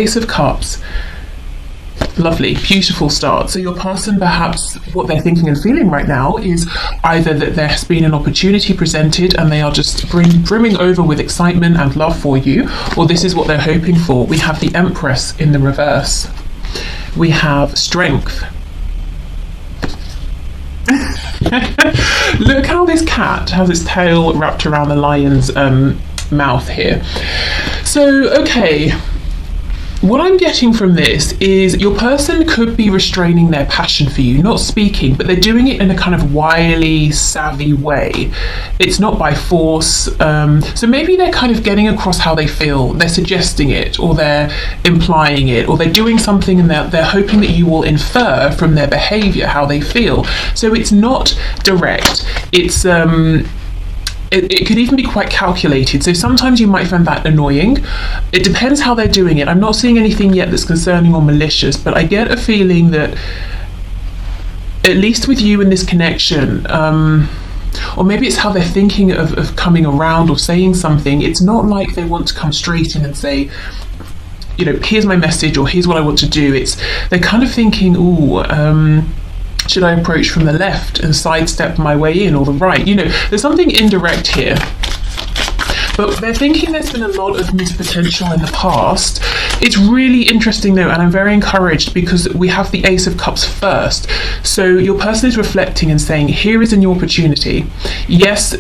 Ace of Cups. Lovely, beautiful start. So your person, perhaps what they're thinking and feeling right now is either that there's been an opportunity presented and they are just brimming over with excitement and love for you, or this is what they're hoping for. We have the Empress in the reverse. We have Strength. Look how this cat has its tail wrapped around the lion's mouth here. So, okay. What I'm getting from this is your person could be restraining their passion for you, not speaking, but they're doing it in a kind of wily, savvy way. It's not by force. So maybe they're kind of getting across how they feel. They're suggesting it, or they're implying it, or they're doing something and they're hoping that you will infer from their behavior how they feel. So it's not direct. It's it could even be quite calculated. So sometimes you might find that annoying. It depends how they're doing it. I'm not seeing anything yet that's concerning or malicious, but I get a feeling that, at least with you in this connection, or maybe it's how they're thinking of coming around or saying something, it's not like they want to come straight in and say, you know, here's my message or here's what I want to do. They're kind of thinking, ooh, should I approach from the left and sidestep my way in, or the right? You know, there's something indirect here. But they're thinking there's been a lot of missed potential in the past. It's really interesting though, and I'm very encouraged because we have the Ace of Cups first. So your person is reflecting and saying, here is a new opportunity. Yes,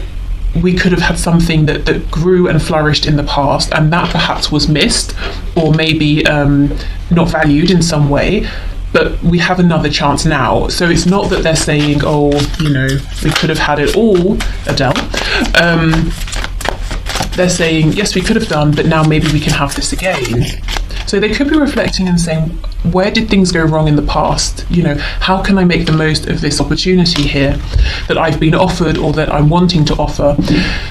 we could have had something that grew and flourished in the past, and that perhaps was missed, or maybe not valued in some way. But we have another chance now. So it's not that they're saying, oh, you know, we could have had it all, Adele. They're saying, yes, we could have done, but now maybe we can have this again. So they could be reflecting and saying, where did things go wrong in the past? You know, how can I make the most of this opportunity here that I've been offered or that I'm wanting to offer?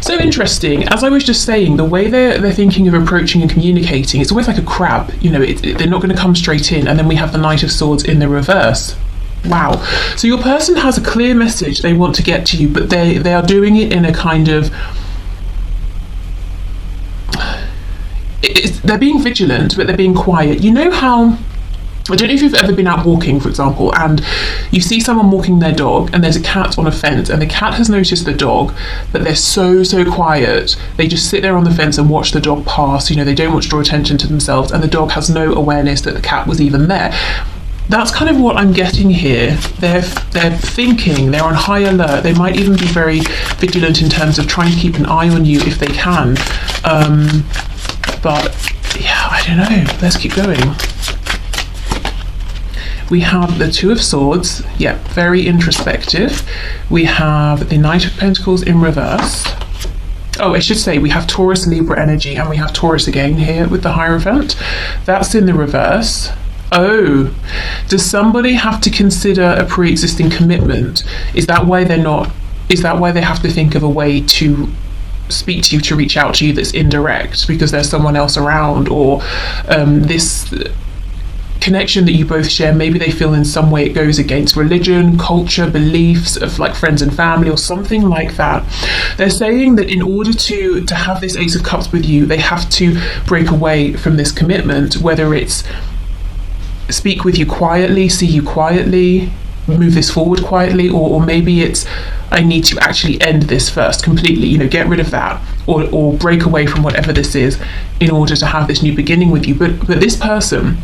So interesting. As I was just saying, the way they're thinking of approaching and communicating, it's always like a crab. You know, they're not going to come straight in. And then we have the Knight of Swords in the reverse. Wow. So your person has a clear message they want to get to you, but they are doing it in a kind of... they're being vigilant, but they're being quiet. You know how, I don't know if you've ever been out walking, for example, and you see someone walking their dog and there's a cat on a fence and the cat has noticed the dog, but they're so quiet. They just sit there on the fence and watch the dog pass. You know, they don't want to draw attention to themselves, and the dog has no awareness that the cat was even there. That's kind of what I'm getting here. They're thinking, they're on high alert. They might even be very vigilant in terms of trying to keep an eye on you if they can. But yeah, I don't know. Let's keep going. We have the Two of Swords. Yeah, very introspective. We have the Knight of Pentacles in reverse. Oh, I should say we have Taurus, Libra energy, and we have Taurus again here with the Hierophant. That's in the reverse. Oh, does somebody have to consider a pre-existing commitment? Is that why they're not? Is that why they have to think of a way to speak to you, to reach out to you that's indirect because there's someone else around, or this connection that you both share, maybe they feel in some way it goes against religion, culture, beliefs of like friends and family or something like that. They're saying that in order to have this Ace of Cups with you, they have to break away from this commitment, whether it's speak with you quietly, see you quietly, move this forward quietly, or maybe it's I need to actually end this first completely, you know, get rid of that, or break away from whatever this is in order to have this new beginning with you. But this person,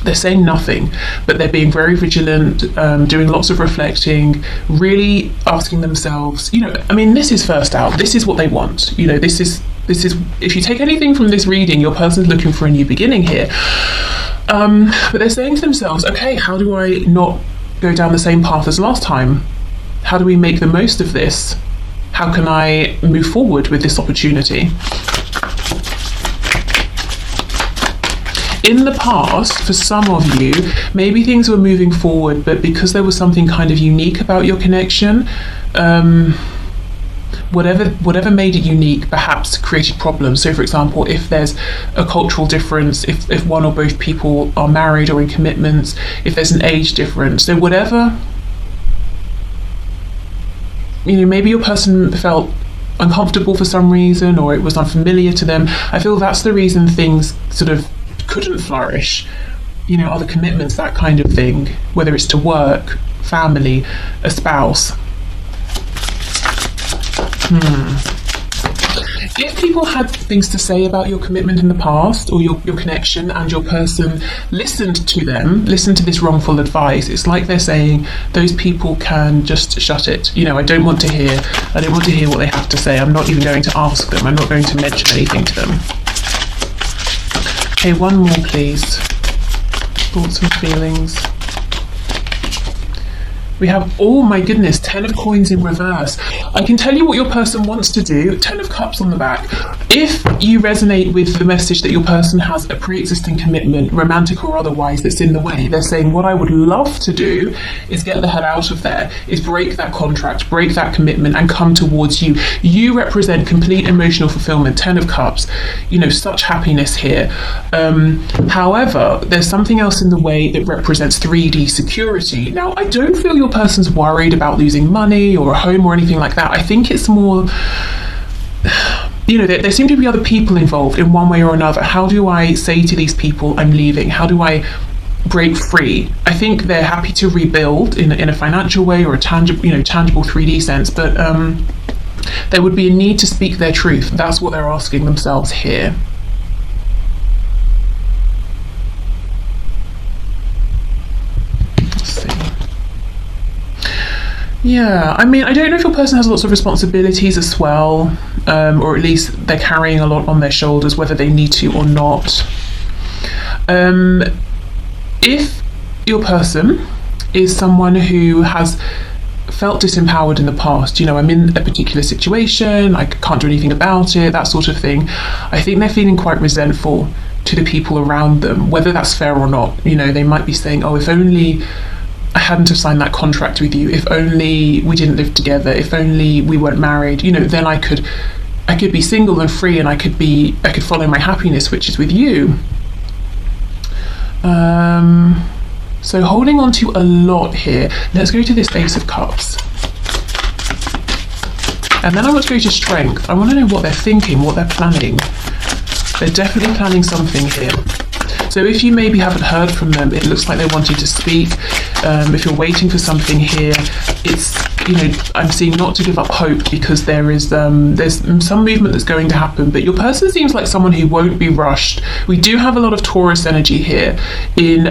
they're saying nothing, but they're being very vigilant, doing lots of reflecting, really asking themselves, you know, I mean, this is first out, this is what they want, you know, this is if you take anything from this reading, your person's looking for a new beginning here. But they're saying to themselves, okay, how do I not go down the same path as last time? How do we make the most of this? How can I move forward with this opportunity? In the past, for some of you, maybe things were moving forward, but because there was something kind of unique about your connection, whatever made it unique perhaps created problems. So for example, if there's a cultural difference, if one or both people are married or in commitments, if there's an age difference, so whatever, you know, maybe your person felt uncomfortable for some reason, or it was unfamiliar to them. I feel that's the reason things sort of couldn't flourish, other commitments, that kind of thing, whether it's to work, family, a spouse. If people had things to say about your commitment in the past, or your connection, and your person listened to this wrongful advice, it's like they're saying those people can just shut it. I don't want to hear what they have to say. I'm not even going to ask them. I'm not going to mention anything to them. Okay, one more please. Thoughts and feelings. We have, oh my goodness, 10 of coins in reverse. I can tell you what your person wants to do. 10 of cups on the back. If you resonate with the message that your person has a pre-existing commitment, romantic or otherwise, that's in the way, they're saying, what I would love to do is get the hell out of there, is break that contract, break that commitment, and come towards you. You represent complete emotional fulfillment. 10 of cups, such happiness here. However, there's something else in the way that represents 3D security. Now, I don't feel your person's worried about losing money or a home or anything like that. I think it's more, there seem to be other people involved in one way or another. How do I say to these people, I'm leaving? How do I break free? I think they're happy to rebuild in a financial way or a tangible 3D sense, but there would be a need to speak their truth. That's what they're asking themselves here. Yeah, I don't know if your person has lots of responsibilities as well, or at least they're carrying a lot on their shoulders, whether they need to or not. If your person is someone who has felt disempowered in the past, I'm in a particular situation, I can't do anything about it, that sort of thing, I think they're feeling quite resentful to the people around them, whether that's fair or not. They might be saying, oh, if only I hadn't have signed that contract with you, if only we didn't live together, if only we weren't married, then I could be single and free, and I could follow my happiness, which is with you. So holding on to a lot here. Let's go to this Ace of Cups. And then I want to go to Strength. I want to know what they're thinking, what they're planning. They're definitely planning something here. So if you maybe haven't heard from them, it looks like they're wanting to speak. If you're waiting for something here, it's, I'm seeing not to give up hope, because there's some movement that's going to happen, but your person seems like someone who won't be rushed. We do have a lot of Taurus energy here. In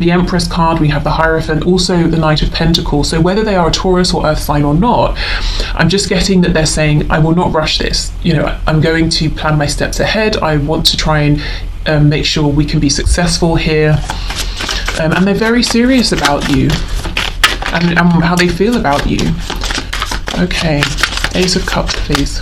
the Empress card, we have the Hierophant, also the Knight of Pentacles. So whether they are a Taurus or Earth sign or not, I'm just getting that they're saying, I will not rush this. I'm going to plan my steps ahead. I want to try and make sure we can be successful here, and they're very serious about you and how they feel about you. Okay, Ace of Cups, please.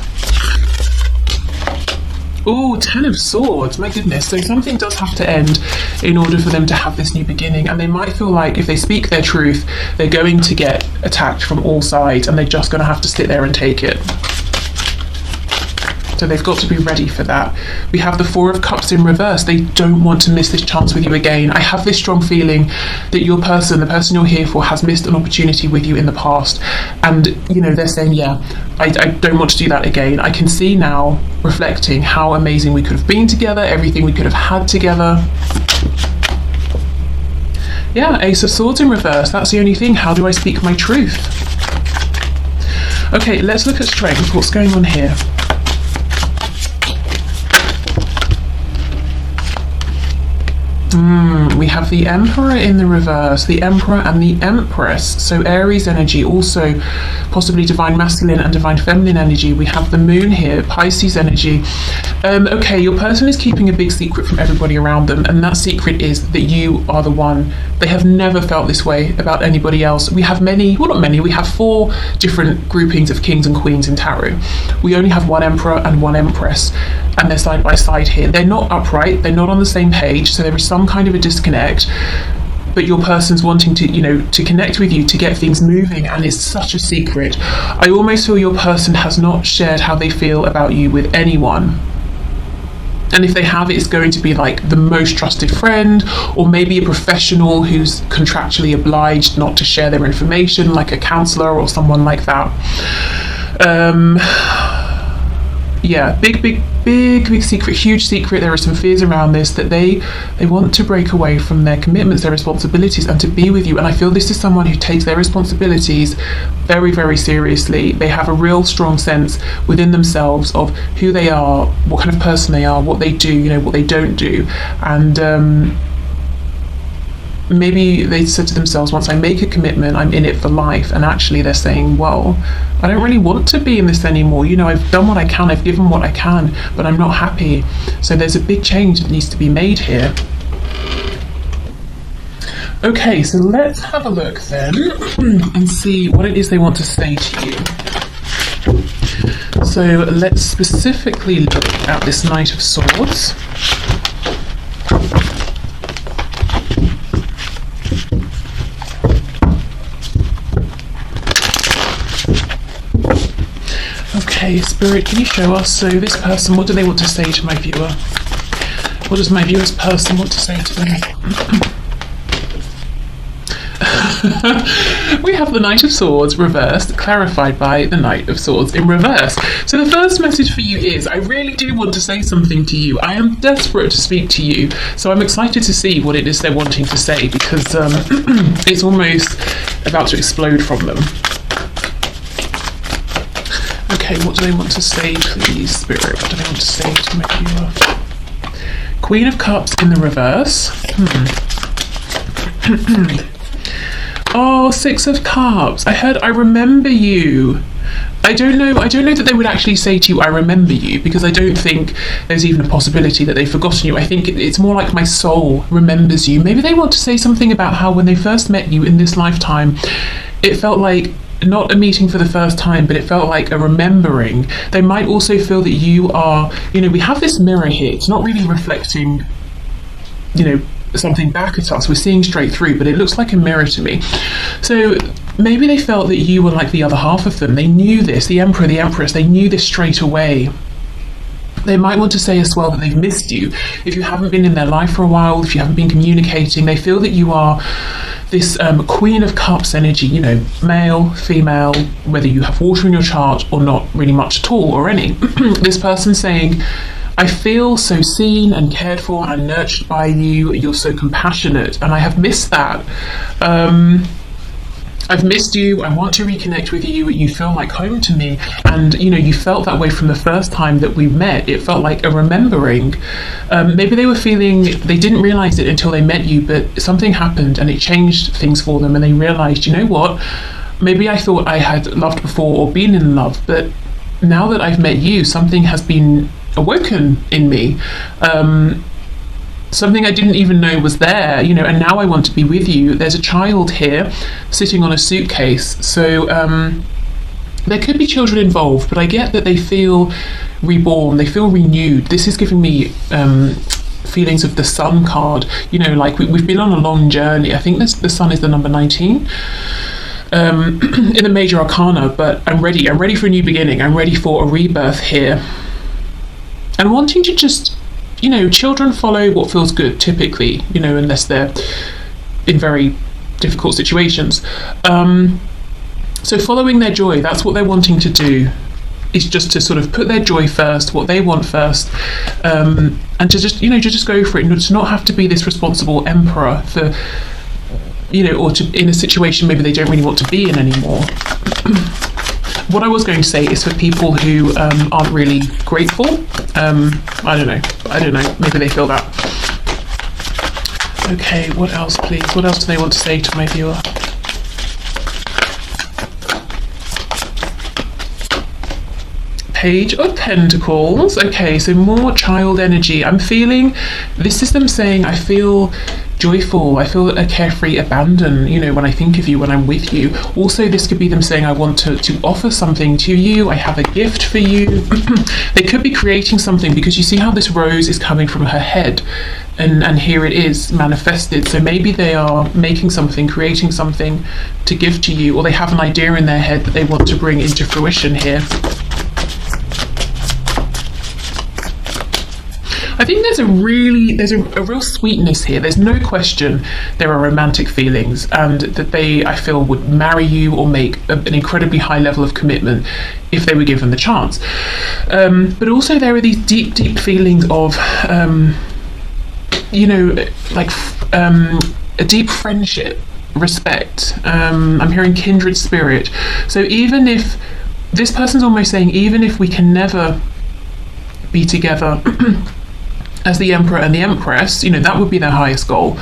Oh, 10 of Swords, my goodness. So something does have to end in order for them to have this new beginning, and they might feel like if they speak their truth, they're going to get attacked from all sides, and they're just going to have to sit there and take it. So they've got to be ready for that. We have the Four of Cups in reverse. They don't want to miss this chance with you again. I have this strong feeling that your person, the person you're here for, has missed an opportunity with you in the past. And, they're saying, yeah, I don't want to do that again. I can see now, reflecting, how amazing we could have been together, everything we could have had together. Yeah, Ace of Swords in reverse. That's the only thing. How do I speak my truth? Okay, let's look at Strength. What's going on here? We have the Emperor in the reverse, the Emperor and the Empress. So Aries energy, also possibly divine masculine and divine feminine energy. We have the Moon here, Pisces energy. Okay, your person is keeping a big secret from everybody around them, and that secret is that you are the one. They have never felt this way about anybody else. We have we have 4 different groupings of kings and queens in tarot. We only have one Emperor and one Empress, and they're side by side here. They're not upright, they're not on the same page, so there is some kind of a disconnect, but your person's wanting to, to connect with you, to get things moving, and it's such a secret. I almost feel your person has not shared how they feel about you with anyone. And if they have, it's going to be like the most trusted friend, or maybe a professional who's contractually obliged not to share their information, like a counselor or someone like that. Yeah, big secret, huge secret. There are some fears around this, that they want to break away from their commitments, their responsibilities, and to be with you. And I feel this is someone who takes their responsibilities very, very seriously. They have a real strong sense within themselves of who they are, what kind of person they are, what they do, you know, what they don't do. And maybe they said to themselves, once I make a commitment, I'm in it for life. And actually they're saying, well, I don't really want to be in this anymore. You know, I've done what I can, I've given what I can, but I'm not happy. So there's a big change that needs to be made here. Okay, so let's have a look then and see what it is they want to say to you. So let's specifically look at this Knight of Swords. Okay, Spirit, can you show us? So this person, what do they want to say to my viewer? What does my viewer's person want to say to them? We have the Knight of Swords reversed, clarified by the Knight of Swords in reverse. So the first message for you is, I really do want to say something to you. I am desperate to speak to you. So I'm excited to see what it is they're wanting to say, because it's almost about to explode from them. Okay, what do they want to say, please, Spirit? What do they want to say to my viewer? Queen of Cups in the reverse. Oh, Six of Cups. I heard I remember you. I don't know that they would actually say to you, I remember you, because I don't think there's even a possibility that they've forgotten you. I think it's more like my soul remembers you. Maybe they want to say something about how when they first met you in this lifetime, it felt like not a meeting for the first time, but it felt like a remembering. They might also feel that you are, you know, we have this mirror here. It's not really reflecting, you know, something back at us. We're seeing straight through, but it looks like a mirror to me. So maybe they felt that you were like the other half of them. They knew this, the Emperor, the Empress, they knew this straight away. They might want to say as well that they've missed you. If you haven't been in their life for a while, if you haven't been communicating, they feel that you are this Queen of Cups energy, you know, male, female, whether you have water in your chart or not really much at all or any. This person saying, I feel so seen and cared for and nurtured by you. You're so compassionate, and I have missed that. I've missed you. I want to reconnect with you. You feel like home to me. And, you know, you felt that way from the first time that we met. It felt like a remembering. Maybe they were feeling, they didn't realize it until they met you, but something happened and it changed things for them. And they realized, you know what? Maybe I thought I had loved before or been in love, but now that I've met you, something has been awoken in me. Something I didn't even know was there, you know, and now I want to be with you. There's a child here sitting on a suitcase. So there could be children involved, but I get that they feel reborn, they feel renewed. This is giving me feelings of the Sun card, you know, like we've been on a long journey. I think the Sun is the number 19 in the major arcana, but I'm ready for a new beginning. I'm ready for a rebirth here. And wanting to just, you know, children follow what feels good typically, you know, unless they're in very difficult situations. So following their joy, that's what they're wanting to do, is just to sort of put their joy first, what they want first, and to just, you know, to just go for it, and to not have to be this responsible emperor for, you know, or to in a situation maybe they don't really want to be in anymore. What I was going to say is for people who aren't really grateful, I don't know, maybe they feel that. Okay, what else please? What else do they want to say to my viewer? Page of Pentacles. Okay, so more child energy. I'm feeling, this is them saying, I feel joyful, I feel a carefree abandon, you know, when I think of you, when I'm with you. Also, this could be them saying, I want to offer something to you, I have a gift for you. They could be creating something, because you see how this rose is coming from her head, and here it is manifested. So maybe they are making something, creating something to give to you, or they have an idea in their head that they want to bring into fruition here. I think there's a real sweetness here. There's no question there are romantic feelings, and that they, I feel, would marry you or make an incredibly high level of commitment if they were given the chance. But also there are these deep feelings of, a deep friendship, respect. I'm hearing kindred spirit. So even if this person's almost saying, even if we can never be together as the Emperor and the Empress, that would be their highest goal,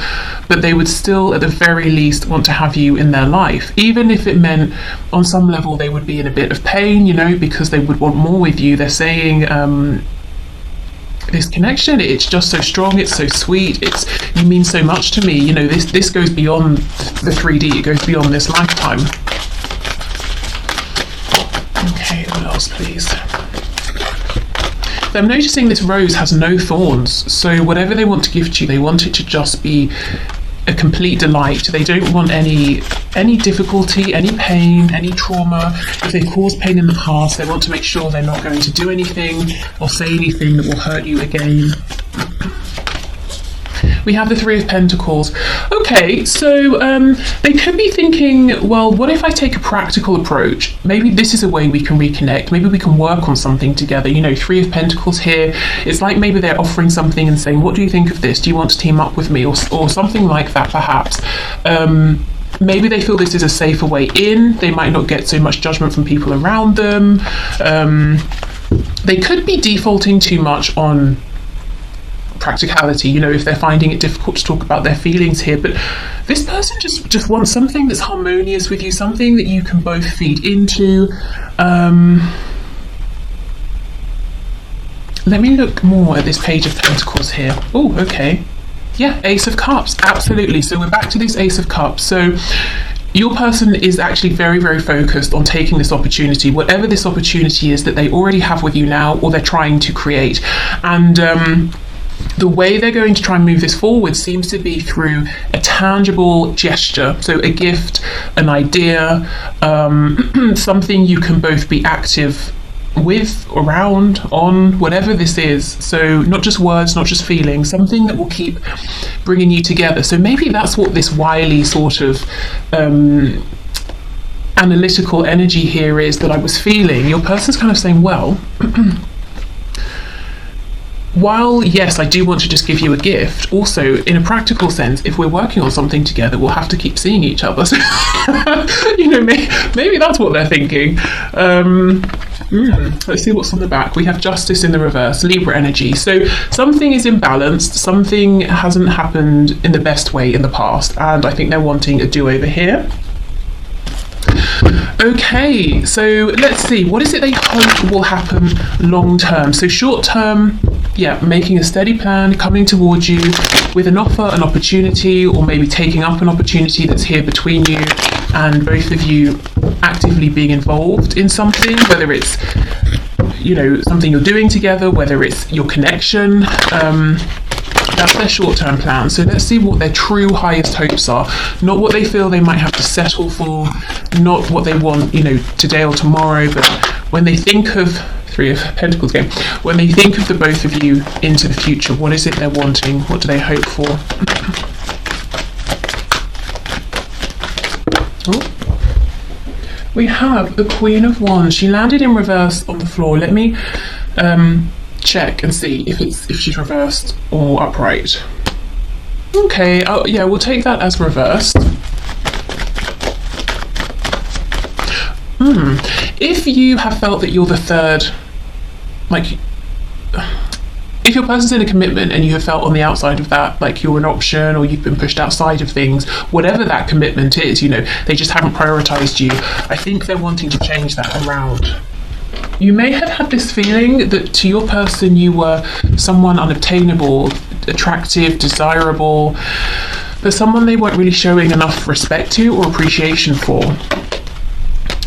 but they would still at the very least want to have you in their life, even if it meant on some level they would be in a bit of pain, because they would want more with you. They're saying this connection, it's just so strong, it's so sweet, you mean so much to me. This goes beyond the 3D, it goes beyond this lifetime. Okay, what else please? I'm noticing this rose has no thorns, so whatever they want to gift you, they want it to just be a complete delight. They don't want any difficulty, any pain, any trauma. If they've caused pain in the past, they want to make sure they're not going to do anything or say anything that will hurt you again. We have the Three of Pentacles. Okay, so they could be thinking, well, what if I take a practical approach? Maybe this is a way we can reconnect. Maybe we can work on something together. Three of Pentacles here. It's like maybe they're offering something and saying, what do you think of this? Do you want to team up with me? Or something like that, perhaps. Maybe they feel this is a safer way in. They might not get so much judgment from people around them. They could be defaulting too much on practicality, if they're finding it difficult to talk about their feelings here. But this person just wants something that's harmonious with you, something that you can both feed into. Let me look more at this Page of Pentacles here. Oh, okay. Yeah, Ace of Cups, absolutely. So we're back to this Ace of Cups. So your person is actually very, very focused on taking this opportunity, whatever this opportunity is that they already have with you now or they're trying to create. And the way they're going to try and move this forward seems to be through a tangible gesture. So a gift, an idea, something you can both be active with, around, on, whatever this is. So not just words, not just feelings, something that will keep bringing you together. So maybe that's what this wily sort of analytical energy here is that I was feeling. Your person's kind of saying, well, while, yes, I do want to just give you a gift, also, in a practical sense, if we're working on something together, we'll have to keep seeing each other. So, maybe that's what they're thinking. Let's see what's on the back. We have Justice in the reverse, Libra energy. So something is imbalanced, something hasn't happened in the best way in the past, and I think they're wanting a do-over here. Okay, so let's see, what is it they hope will happen long term? So short term, yeah, making a steady plan, coming towards you with an offer, an opportunity, or maybe taking up an opportunity that's here between you, and both of you actively being involved in something, whether it's, something you're doing together, whether it's your connection. That's their short-term plan. So let's see what their true highest hopes are. Not what they feel they might have to settle for, not what they want, today or tomorrow, but when they think of Three of Pentacles game, when they think of the both of you into the future, what is it they're wanting? What do they hope for? We have the Queen of Wands. She landed in reverse on the floor. Let me check and see if she's reversed or upright. Okay, oh yeah, we'll take that as reversed. If you have felt that you're the third, if your person's in a commitment and you have felt on the outside of that, like you're an option or you've been pushed outside of things, whatever that commitment is, they just haven't prioritized you. I think they're wanting to change that around. You may have had this feeling that to your person you were someone unobtainable, attractive, desirable, but someone they weren't really showing enough respect to or appreciation for.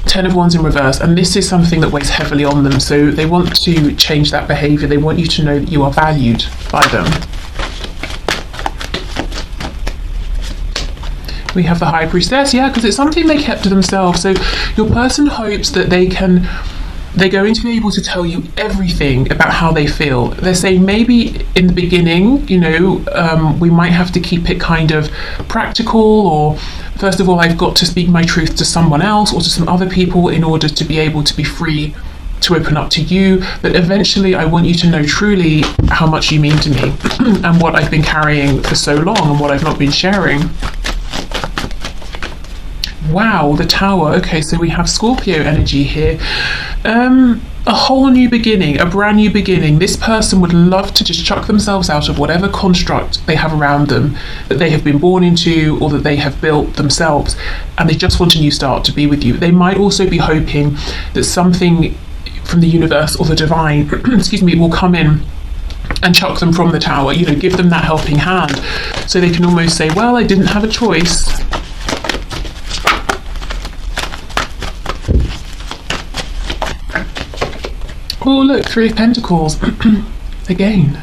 Ten of Wands in reverse, and this is something that weighs heavily on them, so they want to change that behaviour. They want you to know that you are valued by them. We have the High Priestess, yeah, because it's something they kept to themselves. So your person hopes that they can they're going to be able to tell you everything about how they feel. They're saying maybe in the beginning, we might have to keep it kind of practical, or first of all, I've got to speak my truth to someone else or to some other people in order to be able to be free to open up to you. But eventually, I want you to know truly how much you mean to me and what I've been carrying for so long and what I've not been sharing. Wow, the Tower. Okay, so we have Scorpio energy here. A whole new beginning, a brand new beginning. This person would love to just chuck themselves out of whatever construct they have around them that they have been born into or that they have built themselves, and they just want a new start to be with you. They might also be hoping that something from the universe or the divine, will come in and chuck them from the Tower, give them that helping hand, so they can almost say, well, I didn't have a choice. Oh, look, Three of Pentacles. Again.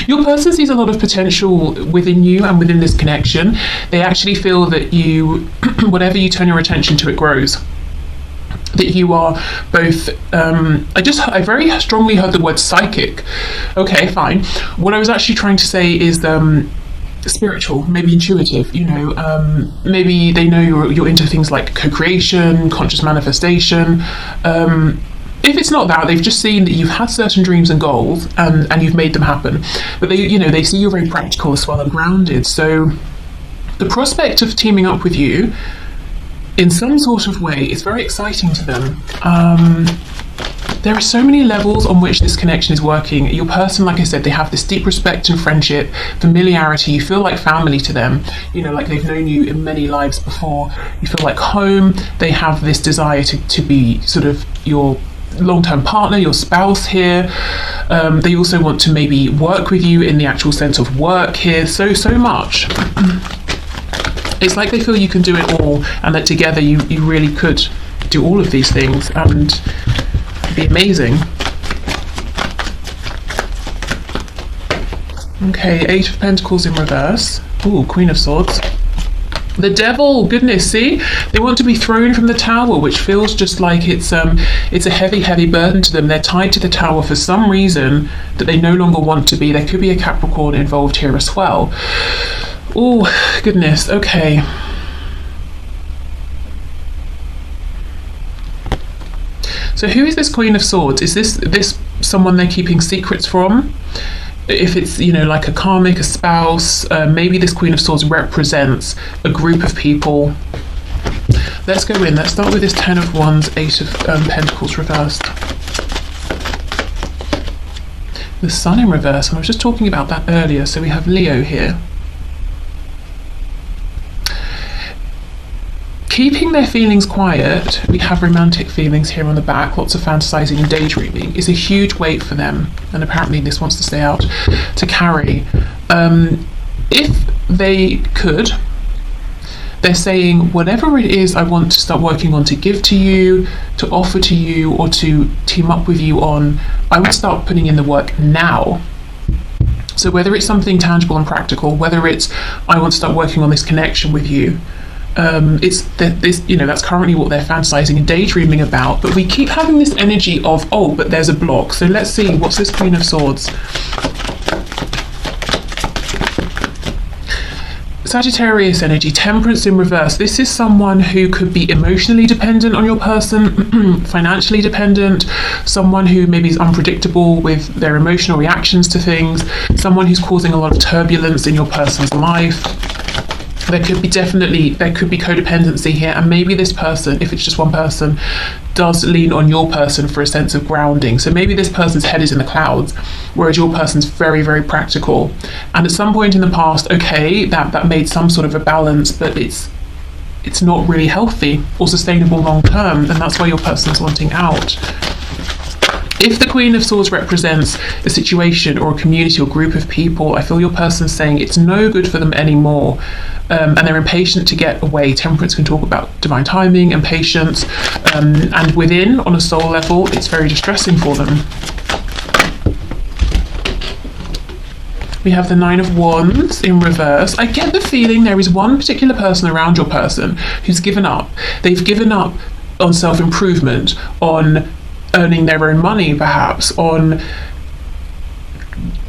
Your person sees a lot of potential within you and within this connection. They actually feel that you, whatever you turn your attention to, it grows. That you are both, I very strongly heard the word psychic. Okay, fine. What I was actually trying to say is spiritual, maybe intuitive, maybe they know you're into things like co-creation, conscious manifestation. If it's not that, they've just seen that you've had certain dreams and goals and you've made them happen. But they see you're very practical as well and grounded. So the prospect of teaming up with you in some sort of way is very exciting to them. There are so many levels on which this connection is working. Your person, like I said, they have this deep respect and friendship, familiarity. You feel like family to them, like they've known you in many lives before. You feel like home. They have this desire to be sort of your long-term partner, your spouse here. They also want to maybe work with you in the actual sense of work here, so much. It's like they feel you can do it all, and that together you really could do all of these things and be amazing. Okay, Eight of Pentacles in reverse. Ooh, Queen of Swords. The Devil, goodness, see? They want to be thrown from the Tower, which feels just like it's a heavy, heavy burden to them. They're tied to the Tower for some reason that they no longer want to be. There could be a Capricorn involved here as well. Oh, goodness, okay. So who is this Queen of Swords? Is this someone they're keeping secrets from? If it's, like a karmic, a spouse, maybe this Queen of Swords represents a group of people. Let's go in. Let's start with this Ten of Wands, Eight of Pentacles reversed. The Sun in reverse, and I was just talking about that earlier. So we have Leo here. Keeping their feelings quiet, we have romantic feelings here on the back, lots of fantasizing and daydreaming, is a huge weight for them, and apparently this wants to stay out, to carry. If they could, they're saying, whatever it is I want to start working on to give to you, to offer to you, or to team up with you on, I would start putting in the work now. So whether it's something tangible and practical, whether it's, I want to start working on this connection with you, that's currently what they're fantasizing and daydreaming about. But we keep having this energy of, but there's a block. So let's see, what's this Queen of Swords? Sagittarius energy, Temperance in reverse. This is someone who could be emotionally dependent on your person, financially dependent, someone who maybe is unpredictable with their emotional reactions to things, someone who's causing a lot of turbulence in your person's life. There could be codependency here, and maybe this person, if it's just one person, does lean on your person for a sense of grounding. So maybe this person's head is in the clouds, whereas your person's very, very practical. And at some point in the past, okay, that made some sort of a balance, but it's not really healthy or sustainable long term, and that's why your person's wanting out. If the Queen of Swords represents a situation or a community or group of people, I feel your person's saying it's no good for them anymore, and they're impatient to get away. Temperance can talk about divine timing and patience, and within, on a soul level, it's very distressing for them. We have the Nine of Wands in reverse. I get the feeling there is one particular person around your person who's given up. They've given up on self-improvement, on earning their own money, perhaps on,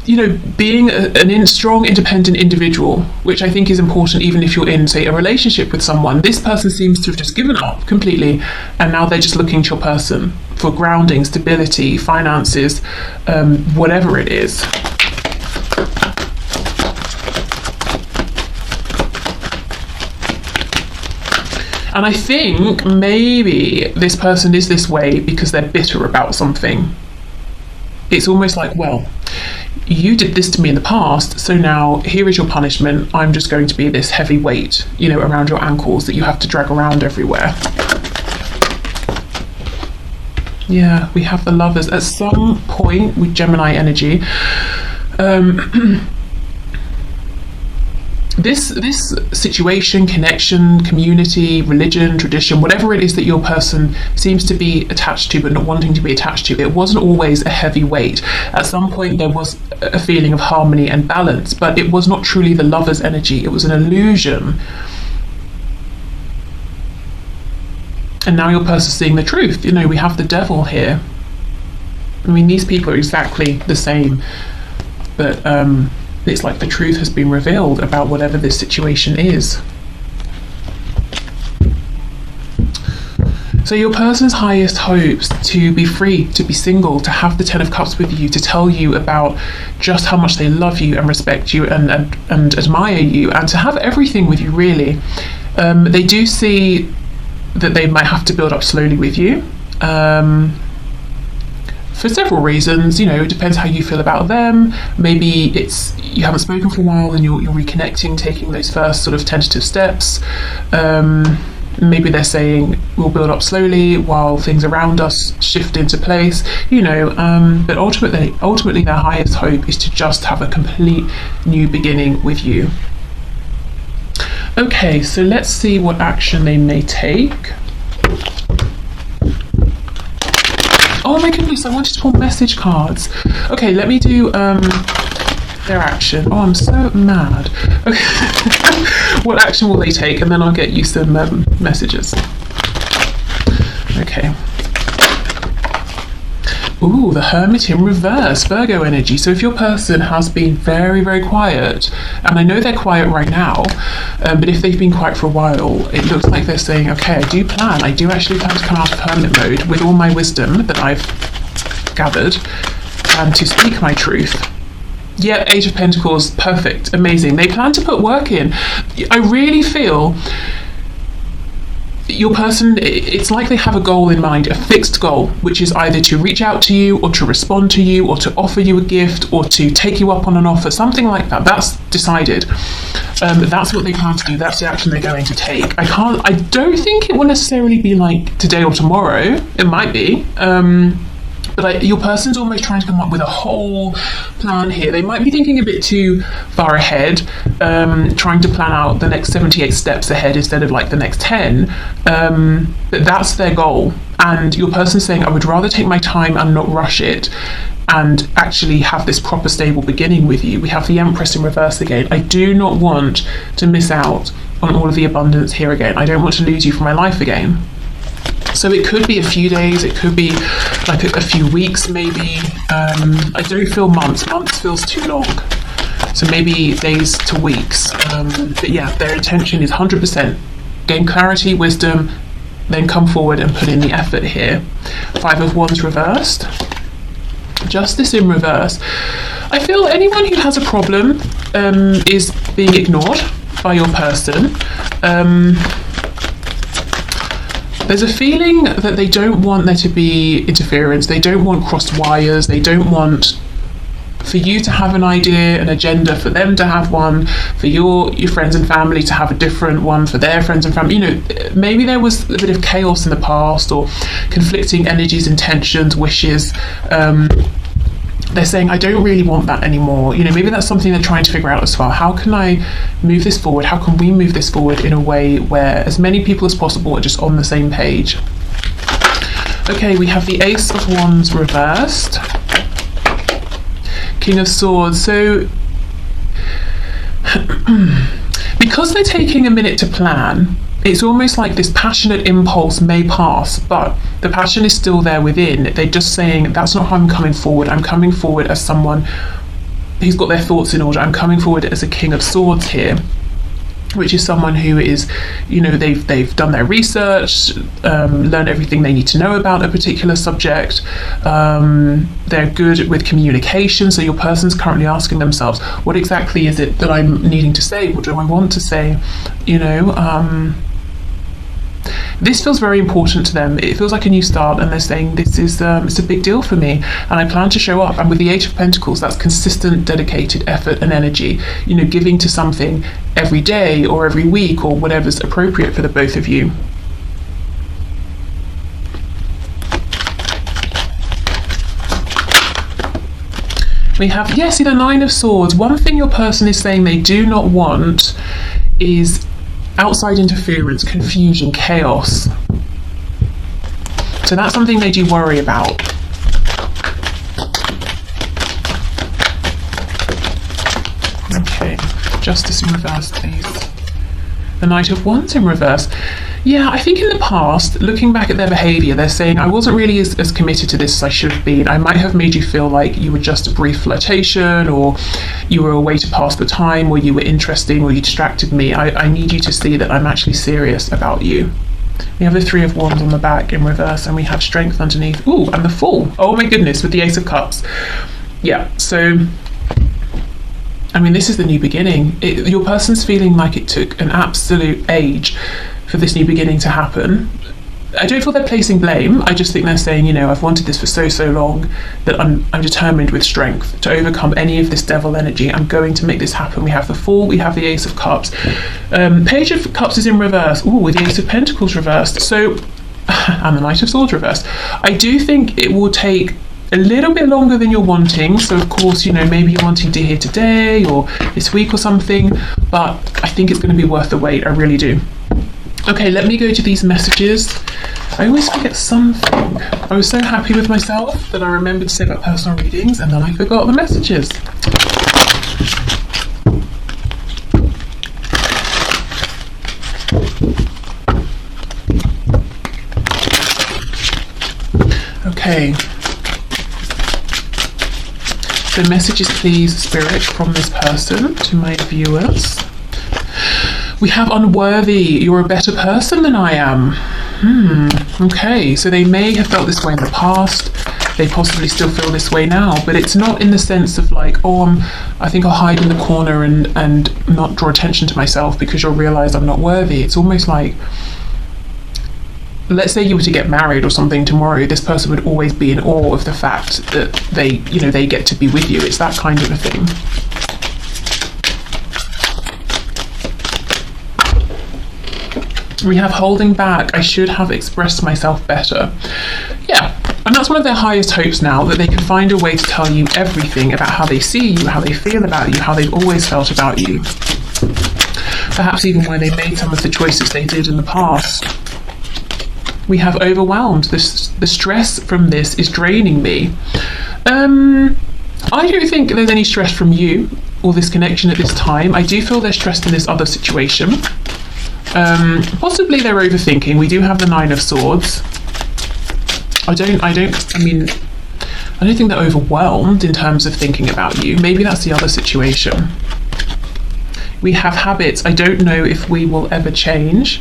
you know, being a strong, independent individual, which I think is important even if you're in, say, a relationship with someone. This person seems to have just given up completely, and now they're just looking to your person for grounding, stability, finances, whatever it is. And I think maybe this person is this way because they're bitter about something. It's almost like, well, you did this to me in the past, so now here is your punishment. I'm just going to be this heavy weight, you know, around your ankles that you have to drag around everywhere. Yeah, we have the Lovers. At some point with Gemini energy, this situation, connection, community, religion, tradition, whatever it is that your person seems to be attached to but not wanting to be attached to, it wasn't always a heavy weight. At some point there was a feeling of harmony and balance, but it was not truly the Lover's energy. It was an illusion. And now your person's seeing the truth. You know, we have the Devil here. I mean, these people are exactly the same, but it's like the truth has been revealed about whatever this situation is. So your person's highest hopes to be free, to be single, to have the Ten of Cups with you, to tell you about just how much they love you and respect you and admire you, and to have everything with you, really. They do see that they might have to build up slowly with you. For several reasons, you know, it depends how you feel about them. Maybe it's you haven't spoken for a while and you're reconnecting, taking those first sort of tentative steps. Maybe they're saying we'll build up slowly while things around us shift into place, you know, but ultimately their highest hope is to just have a complete new beginning with you. Okay, so let's see what action they may take. Oh my goodness, I wanted to pull message cards. Okay, let me do their action. Oh, I'm so mad. Okay. What action will they take? And then I'll get you some messages. Okay. Ooh, the Hermit in reverse, Virgo energy. So if your person has been very, very quiet, and I know they're quiet right now, but if they've been quiet for a while, it looks like they're saying, okay, I do actually plan to come out of hermit mode with all my wisdom that I've gathered and to speak my truth. Yeah, Age of Pentacles, perfect, amazing. They plan to put work in. I really feel your person, it's like they have a goal in mind, a fixed goal, which is either to reach out to you or to respond to you or to offer you a gift or to take you up on an offer, something like that. That's decided. That's what they plan to do. That's the action they're going to take. I don't think it will necessarily be like today or tomorrow. It might be. But your person's almost trying to come up with a whole plan here. They might be thinking a bit too far ahead, trying to plan out the next 78 steps ahead instead of like the next 10. But that's their goal. And your person's saying, I would rather take my time and not rush it and actually have this proper stable beginning with you. We have the Empress in reverse again. I do not want to miss out on all of the abundance here again. I don't want to lose you from my life again. So it could be a few days, it could be like a few weeks maybe. I don't feel months. Months feels too long. So maybe days to weeks. But yeah, their intention is 100%. Gain clarity, wisdom, then come forward and put in the effort here. Five of Wands reversed. Justice in reverse. I feel anyone who has a problem is being ignored by your person. There's a feeling that they don't want there to be interference, they don't want crossed wires, they don't want for you to have an idea, an agenda, for them to have one, for your friends and family to have a different one, for their friends and family. You know, maybe there was a bit of chaos in the past or conflicting energies, intentions, wishes. They're saying, I don't really want that anymore. You know, maybe that's something they're trying to figure out as well. How can I move this forward? How can we move this forward in a way where as many people as possible are just on the same page? Okay, we have the Ace of Wands reversed. King of Swords. So, because they're taking a minute to plan, it's almost like this passionate impulse may pass, but the passion is still there within. They're just saying, that's not how I'm coming forward. I'm coming forward as someone who's got their thoughts in order. I'm coming forward as a King of Swords here, which is someone who is, you know, they've done their research, learned everything they need to know about a particular subject. They're good with communication. So your person's currently asking themselves, what exactly is it that I'm needing to say? What do I want to say? You know, this feels very important to them. It feels like a new start, and they're saying this is it's a big deal for me, and I plan to show up. And with the Eight of Pentacles, that's consistent, dedicated effort and energy. You know, giving to something every day or every week or whatever's appropriate for the both of you. We have, yeah, see the Nine of Swords. One thing your person is saying they do not want is outside interference, confusion, chaos. So that's something they do worry about. Okay, Justice in reverse, please. The Knight of Wands in reverse. Yeah, I think in the past, looking back at their behaviour, they're saying, I wasn't really as committed to this as I should have been. I might have made you feel like you were just a brief flirtation, or you were a way to pass the time, or you were interesting, or you distracted me. I need you to see that I'm actually serious about you. We have the Three of Wands on the back in reverse, and we have Strength underneath. Ooh, and the Fool. Oh my goodness, with the Ace of Cups. Yeah, so I mean, this is the new beginning. Your person's feeling like it took an absolute age for this new beginning to happen. I don't feel they're placing blame. I just think they're saying, you know, I've wanted this for so long that I'm determined with strength to overcome any of this devil energy. I'm going to make this happen. We have the Fool, we have the Ace of Cups. Page of Cups is in reverse. Ooh, with the Ace of Pentacles reversed. So, and the Knight of Swords reversed. I do think it will take a little bit longer than you're wanting. So of course, you know, maybe you're wanting to hear today or this week or something, but I think it's going to be worth the wait. I really do. Okay, let me go to these messages. I always forget something. I was so happy with myself that I remembered to say about personal readings, and then I forgot the messages. Okay. So messages, please, Spirit, from this person to my viewers. We have unworthy. You're a better person than I am. Okay, so they may have felt this way in the past. They possibly still feel this way now, but it's not in the sense of like, oh, I think I'll hide in the corner and not draw attention to myself because you'll realize I'm not worthy. It's almost like, let's say you were to get married or something tomorrow, this person would always be in awe of the fact that they, you know, they get to be with you. It's that kind of a thing. We have holding back. I should have expressed myself better. Yeah, and that's one of their highest hopes now, that they can find a way to tell you everything about how they see you, how they feel about you, how they've always felt about you. Perhaps even why they made some of the choices they did in the past. We have overwhelmed. The stress from this is draining me. I don't think there's any stress from you or this connection at this time. I do feel they're stressed in this other situation. Possibly they're overthinking. We do have the Nine of Swords. I don't think they're overwhelmed in terms of thinking about you. Maybe that's the other situation. We have habits. I don't know if we will ever change.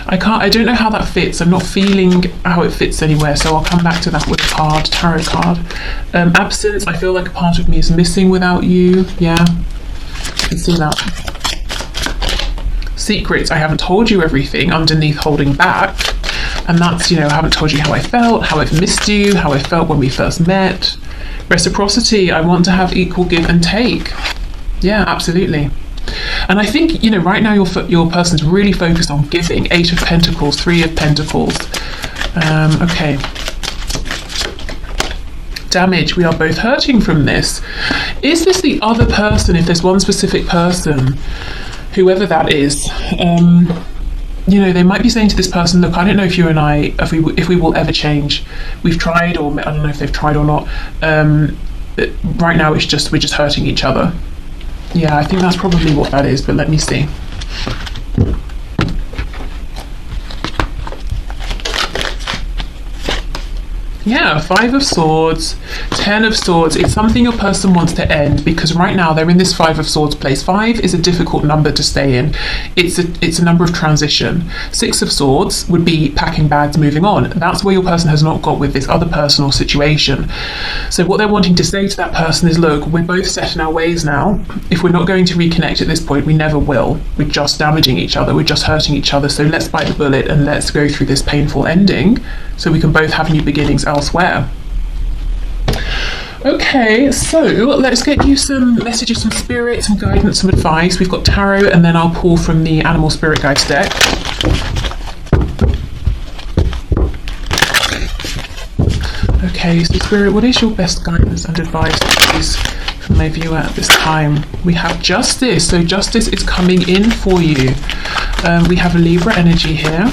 I don't know how that fits. I'm not feeling how it fits anywhere, so I'll come back to that with a card, tarot card. Absence. I feel like a part of me is missing without you. Yeah, I can see that. Secrets. I haven't told you everything underneath holding back. And that's, you know, I haven't told you how I felt, how I've missed you, how I felt when we first met. Reciprocity. I want to have equal give and take. Yeah, absolutely. And I think, you know, right now your person's really focused on giving. Eight of Pentacles, Three of Pentacles. Okay. Damage. We are both hurting from this. Is this the other person, if there's one specific person, whoever that is, you know, they might be saying to this person, look, I don't know if you and I, if we will ever change. We've tried, or I don't know if they've tried or not. Right now we're just hurting each other. Yeah, I think that's probably what that is, but let me see. Yeah, Five of Swords, Ten of Swords. It's something your person wants to end because right now they're in this Five of Swords place. Five is a difficult number to stay in. It's a number of transition. Six of Swords would be packing bags, moving on. That's where your person has not got with this other person or situation. So what they're wanting to say to that person is, look, we're both set in our ways now. If we're not going to reconnect at this point, we never will. We're just damaging each other. We're just hurting each other. So let's bite the bullet and let's go through this painful ending so we can both have new beginnings elsewhere. Okay, so let's get you some messages from spirit, some guidance, some advice. We've got tarot, and then I'll pull from the Animal Spirit Guides deck. Okay, so spirit, what is your best guidance and advice, please, from my viewer at this time? We have justice, so justice is coming in for you. We have a Libra energy here.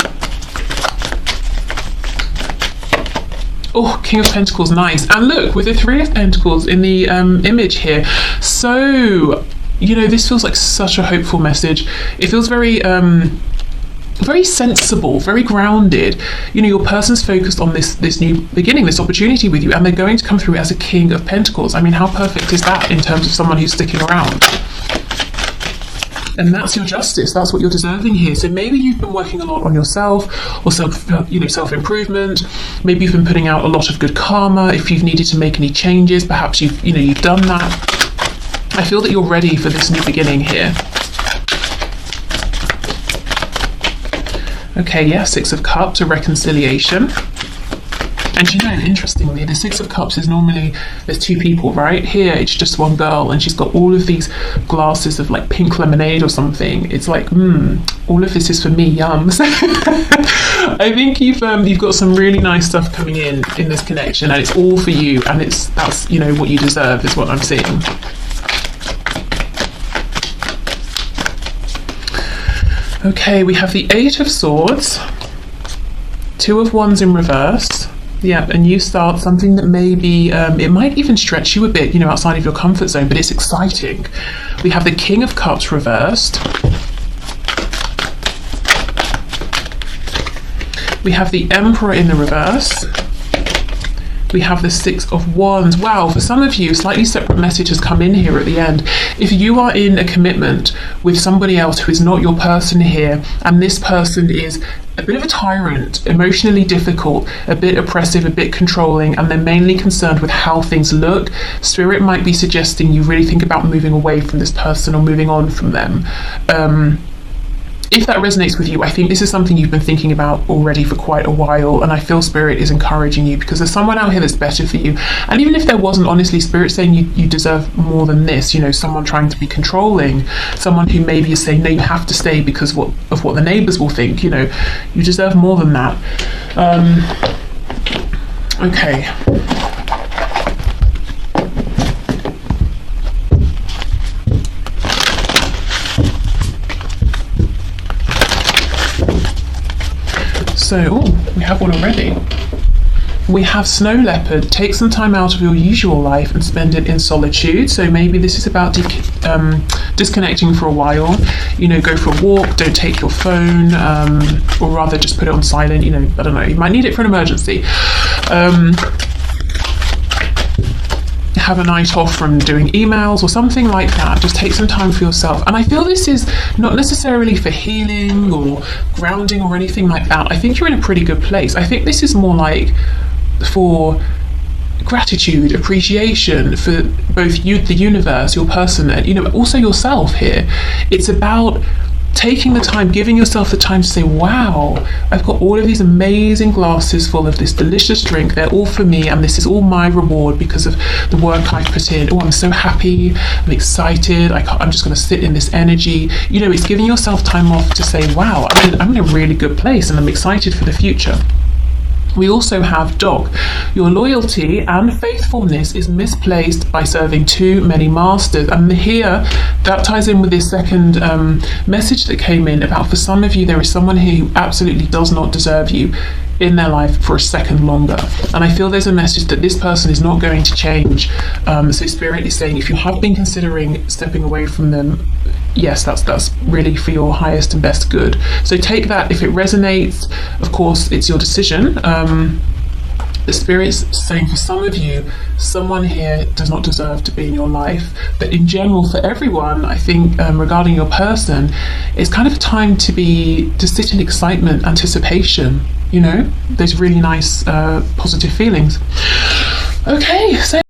Oh, King of Pentacles, nice. And look, with the Three of Pentacles in the image here. So, you know, this feels like such a hopeful message. It feels very very sensible, very grounded. You know, your person's focused on this new beginning, this opportunity with you, and they're going to come through as a King of Pentacles. I mean, how perfect is that in terms of someone who's sticking around? And that's your justice. That's what you're deserving here. So maybe you've been working a lot on yourself, or self-improvement. Maybe you've been putting out a lot of good karma. If you've needed to make any changes, perhaps you've done that. I feel that you're ready for this new beginning here. Okay, yeah, Six of Cups, a reconciliation. And you know, interestingly, the Six of Cups is normally, there's two people, right? Here, it's just one girl, and she's got all of these glasses of like pink lemonade or something. It's like, all of this is for me, yum. So I think you've got some really nice stuff coming in this connection, and it's all for you, and that's what you deserve, is what I'm seeing. Okay, we have the Eight of Swords, Two of Wands in reverse. Yeah, a new start, something that maybe, it might even stretch you a bit, outside of your comfort zone, but it's exciting. We have the King of Cups reversed. We have the Emperor in the reverse. We have the Six of Wands. Wow, for some of you, slightly separate message has come in here at the end. If you are in a commitment with somebody else who is not your person here, and this person is a bit of a tyrant, emotionally difficult, a bit oppressive, a bit controlling, and they're mainly concerned with how things look, Spirit might be suggesting you really think about moving away from this person or moving on from them. If that resonates with you, I think this is something you've been thinking about already for quite a while, and I feel Spirit is encouraging you because there's someone out here that's better for you. And even if there wasn't, honestly, Spirit's saying you deserve more than this. Someone trying to be controlling, someone who maybe is saying, no, you have to stay because of what the neighbours will think. You deserve more than that. Okay. So, we have one already. We have Snow Leopard. Take some time out of your usual life and spend it in solitude. So maybe this is about disconnecting for a while. Go for a walk, don't take your phone, or rather just put it on silent. I don't know, you might need it for an emergency. Have a night off from doing emails or something like that. Just take some time for yourself. And I feel this is not necessarily for healing or grounding or anything like that. I think you're in a pretty good place. I think this is more like for gratitude, appreciation for both you, the universe, your person, and also yourself here. It's about taking the time, giving yourself the time to say, wow, I've got all of these amazing glasses full of this delicious drink. They're all for me, and this is all my reward because of the work I've put in. Oh, I'm so happy. I'm excited. I'm just going to sit in this energy. It's giving yourself time off to say, wow, I'm in a really good place, and I'm excited for the future. We also have Dog. Your loyalty and faithfulness is misplaced by serving too many masters. And here, that ties in with this second message that came in about, for some of you, there is someone here who absolutely does not deserve you in their life for a second longer. And I feel there's a message that this person is not going to change. So Spirit is saying, if you have been considering stepping away from them, yes, that's really for your highest and best good. So take that if it resonates. Of course, it's your decision. The Spirit's saying for some of you, someone here does not deserve to be in your life. But in general, for everyone, I think regarding your person, it's kind of a time to sit in excitement, anticipation, you know, those really nice positive feelings. Okay, so